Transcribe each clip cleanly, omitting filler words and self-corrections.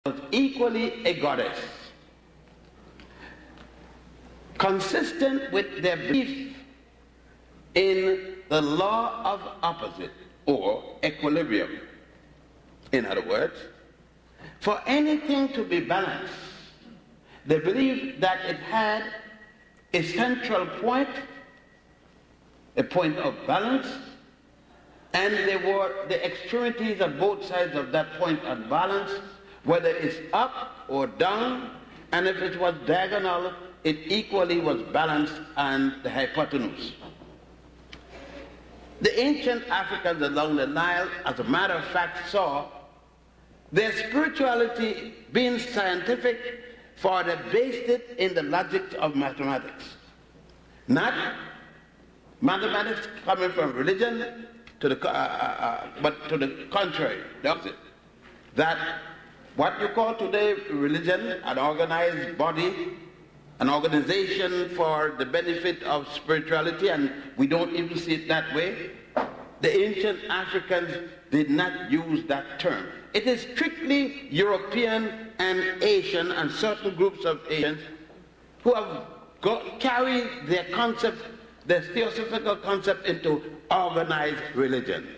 was equally a goddess, consistent with their belief in the law of opposite or equilibrium. In other words, for anything to be balanced, they believed that it had a central point, a point of balance, and there were the extremities of both sides of that point of balance, whether it's up or down, and if it was diagonal, it equally was balanced and the hypotenuse. The ancient Africans along the Nile, as a matter of fact, saw their spirituality being scientific, for they based it in the logic of mathematics. Not mathematics coming from religion, but to the contrary, the opposite. That what you call today religion, an organized body, an organization for the benefit of spirituality, and we don't even see it that way. The ancient Africans did not use that term. It is strictly European and Asian and certain groups of Asians who have carried their concept, their theosophical concept, into organized religion.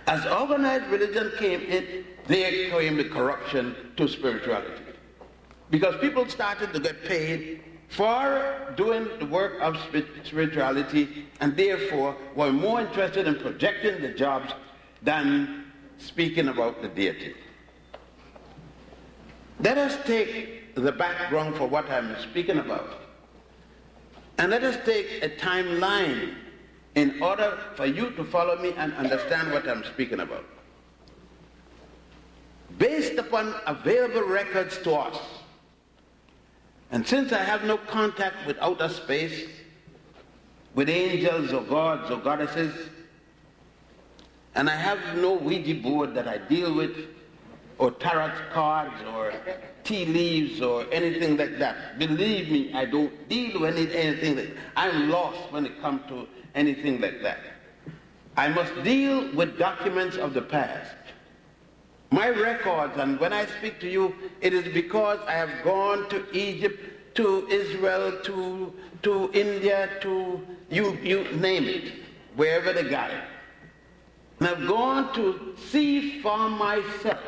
As organized religion came in, there came the corruption to spirituality. Because people started to get paid for doing the work of spirituality, and therefore were more interested in projecting the jobs than speaking about the deity. Let us take the background for what I'm speaking about, and let us take a timeline in order for you to follow me and understand what I'm speaking about. Based upon available records to us, and since I have no contact with outer space, with angels or gods or goddesses, and I have no Ouija board that I deal with, or tarot cards, or tea leaves, or anything like that. Believe me, I don't deal with anything like that. I'm lost when it comes to anything like that. I must deal with documents of the past. My records, and when I speak to you, it is because I have gone to Egypt, to Israel, to India, to you name it, wherever they got it. And I've gone to see for myself,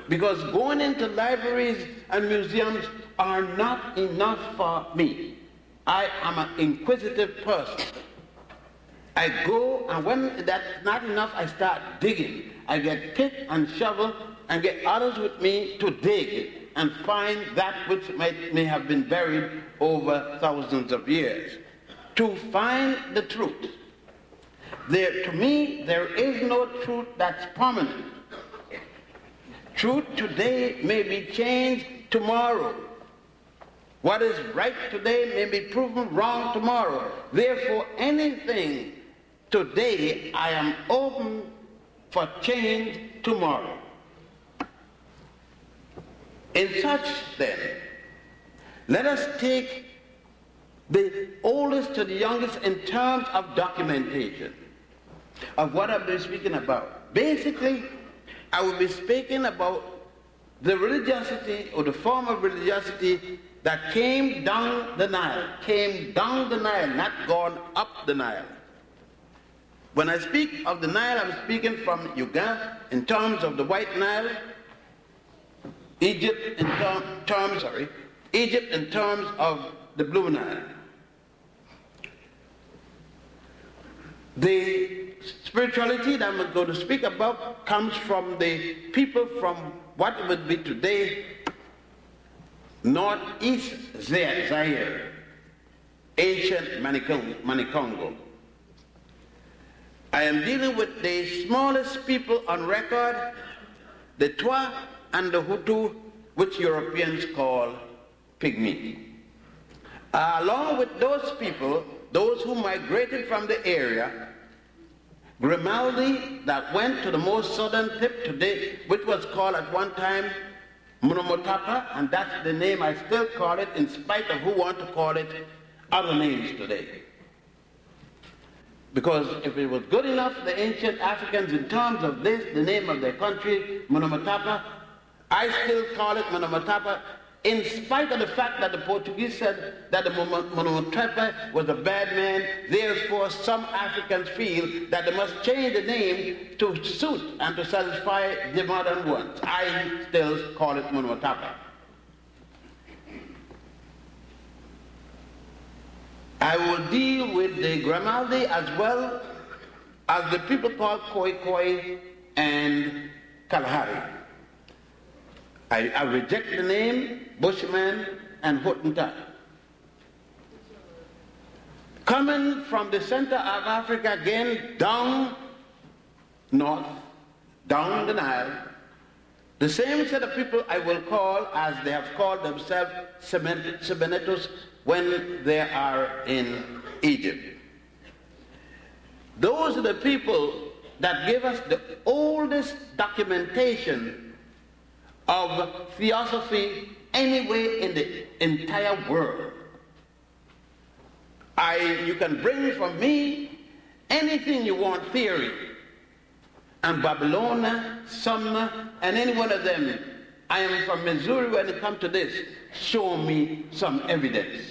because going into libraries and museums are not enough for me. I am an inquisitive person. I go, and when that's not enough, I start digging. I get pick and shovel and get others with me to dig and find that which may have been buried over thousands of years. To find the truth. To me, there is no truth that's permanent. Truth today may be changed tomorrow. What is right today may be proven wrong tomorrow. Therefore, anything today, I am open for change tomorrow. In such, then, let us take the oldest to the youngest in terms of documentation of what I've been speaking about. Basically, I will be speaking about the religiosity or the form of religiosity that came down the Nile, not gone up the Nile. When I speak of the Nile, I'm speaking from Uganda in terms of the White Nile, Egypt in terms of the Blue Nile. The spirituality that I'm going to speak about comes from the people from what would be today northeast Zaire, ancient Manicongo. I am dealing with the smallest people on record, the Twa and the Hutu, which Europeans call Pygmy. Along with those people, those who migrated from the area, Grimaldi, that went to the most southern tip today, which was called at one time Munomotapa, and that's the name I still call it, in spite of who want to call it other names today. Because if it was good enough for the ancient Africans in terms of this, the name of their country, Monomatapa, I still call it Monomatapa, in spite of the fact that the Portuguese said that the Monomatapa was a bad man. Therefore, some Africans feel that they must change the name to suit and to satisfy the modern ones. I still call it Monomatapa. I will deal with the Grimaldi as well as the people called Khoi Khoi and Kalahari. I reject the name Bushman and Hottentot. Coming from the center of Africa again, down north, down the Nile, the same set of people I will call as they have called themselves Sebenetos when they are in Egypt. Those are the people that give us the oldest documentation of theosophy anyway in the entire world. You can bring from me anything you want theory, and Babylonia, Sumner, and any one of them. I am from Missouri when it comes to this. Show me some evidence.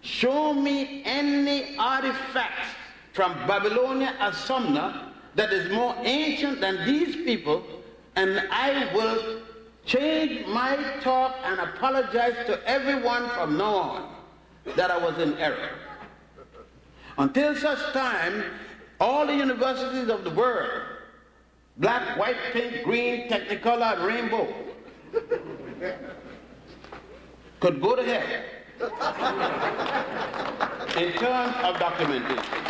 Show me any artifacts from Babylonia or Sumner that is more ancient than these people, and I will change my talk and apologize to everyone from now on that I was in error. Until such time, all the universities of the world, black, white, pink, green, technicolor, rainbow, could go to hell in terms of documentation.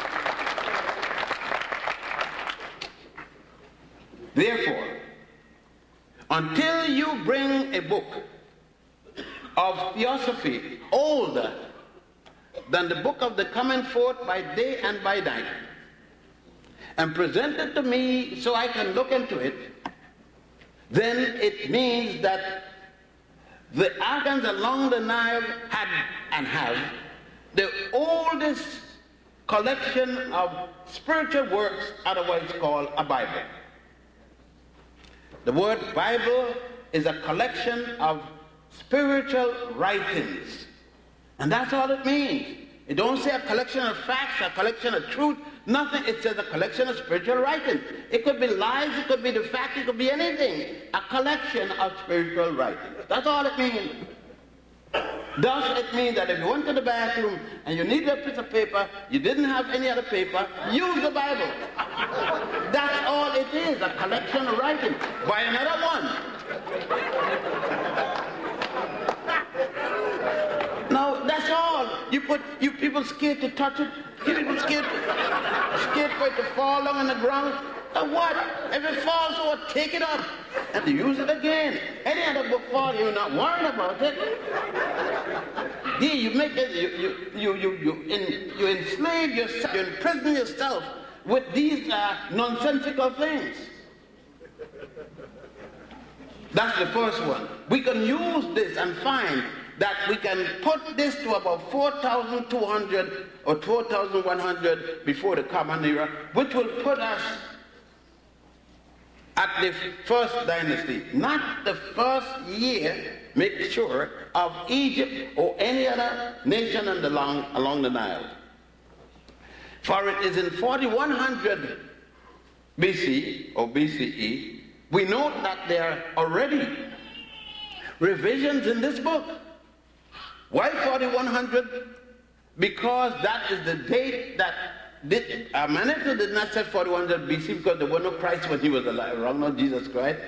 Therefore, until you bring a book of theosophy older than the book of the coming forth by day and by night, and present it to me so I can look into it, then it means that the Africans along the Nile had and have the oldest collection of spiritual works, otherwise called a Bible. The word Bible is a collection of spiritual writings. And that's all it means. It don't say a collection of facts, a collection of truth, nothing. It says a collection of spiritual writings. It could be lies, it could be the fact, it could be anything. A collection of spiritual writings. That's all it means. Thus, it means that if you went to the bathroom and you needed a piece of paper, you didn't have any other paper, use the Bible. That's all it is, a collection of writings. Buy another one. No, that's all. You people scared to touch it. People scared for it to fall down on the ground. And what? If it falls over, take it up and use it again. Any other book falls, you're not worried about it. Yeah, you make it. You enslave yourself. You imprison yourself with these nonsensical things. That's the first one. We can use this and find that we can put this to about 4,200 or 4,100 before the Common Era, which will put us at the first dynasty, not the first year, make sure, of Egypt or any other nation along the Nile. For it is in 4100 BC or BCE, we note that there are already revisions in this book. Why 4100? Because that is the date that Manetho did not say 4100 BC because there was no Christ when he was alive, wrong, not Jesus Christ.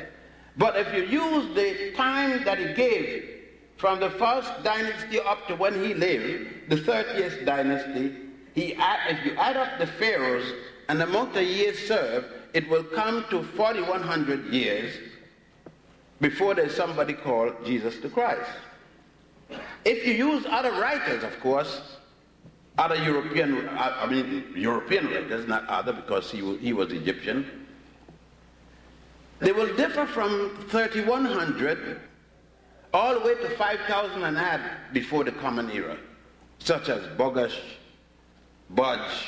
But if you use the time that he gave from the first dynasty up to when he lived, the 30th dynasty, if you add up the pharaohs and the amount of years served, it will come to 4100 years before there's somebody called Jesus the Christ. If you use other writers, of course, other European writers, not other because he was Egyptian, they will differ from 3100 all the way to 5000 and add before the Common Era, such as Bogash, Budge,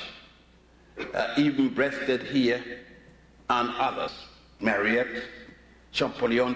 even-breasted here, and others. Mariette, Champollion